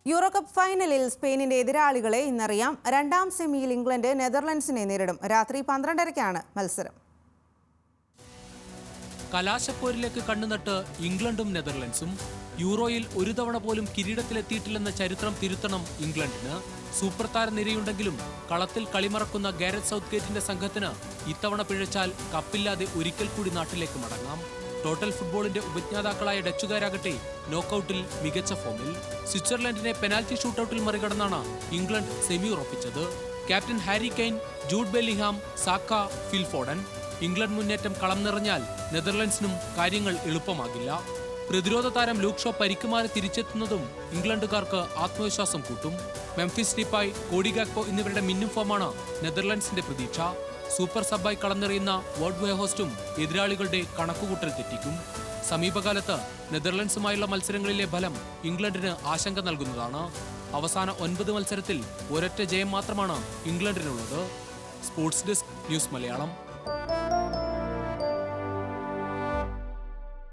Euro Cup ഫൈനലിൽ സ്പെയിനിന്റെ എതിരാളികളെ ഇന്നറിയാം. രണ്ടാം സെമിയിൽ ഇംഗ്ലണ്ട് നെതർലൻഡ്സിനെ നേരിടും. രാത്രി 12:30-ക്കാണ് മത്സരം. കലാശപ്പോരിലേക്ക് കണ്ണുനട്ട് ഇംഗ്ലണ്ടും നെതർലൻഡ്സും. യൂറോയിൽ ഒരു തവണ പോലും കിരീടത്തിലെത്തിയിട്ടില്ലെന്ന ചരിത്രം തിരുത്തണം ഇംഗ്ലണ്ടിന്. സൂപ്പർ താര നിരയുണ്ടെങ്കിലും കളത്തിൽ കളിമറക്കുന്ന ഗാരറ്റ് സൗത്ത്ഗേറ്റിന്റെ സംഘത്തിന് ഇത്തവണ പിഴച്ചാൽ കപ്പില്ലാതെ ഒരിക്കൽ കൂടി നാട്ടിലേക്ക് മടങ്ങാം. ടോട്ടൽ ഫുട്ബോളിന്റെ ഉപജ്ഞാതാക്കളായ ഡച്ചുകാരാകട്ടെ നോക്കൌട്ടിൽ മികച്ച ഫോമിൽ. സ്വിറ്റ്സർലൻഡിനെ പെനാൽറ്റി ഷൂട്ടൌട്ടിൽ മറികടന്നാണ് ഇംഗ്ലണ്ട് സെമി ഉറപ്പിച്ചത്. Captain Harry Kane, Jude Bellingham, Saka, Phil Foden. England മുന്നേറ്റം കളം നിറഞ്ഞാൽ നെതർലൻഡ്സിനും കാര്യങ്ങൾ എളുപ്പമാകില്ല. പ്രതിരോധ താരം ലൂക്ക് ഷോ പരിക്കുമാറി തിരിച്ചെത്തുന്നതും ഇംഗ്ലണ്ടുകാർക്ക് ആത്മവിശ്വാസം കൂട്ടും. മെംഫിസ് ഡിപ്പായ്, കോഡി ഗാക്പോ എന്നിവരുടെ മിന്നും ഫോമാണ് നെതർലൻഡ്സിന്റെ പ്രതീക്ഷ. സൂപ്പർ സബ്ബായി കളന്നിറയുന്ന വോർഡ് വെഹോസ്റ്റും എതിരാളികളുടെ കണക്കുകൂട്ടൽ തെറ്റിക്കും. സമീപകാലത്ത് നെതർലൻഡ്സുമായുള്ള മത്സരങ്ങളിലെ ഫലം ഇംഗ്ലണ്ടിന് ആശങ്ക നൽകുന്നതാണ്. അവസാന 9 മത്സരത്തിൽ ഒരൊറ്റ ജയം മാത്രമാണ് ഇംഗ്ലണ്ടിനുള്ളത്. Sports desk, news Malayalam.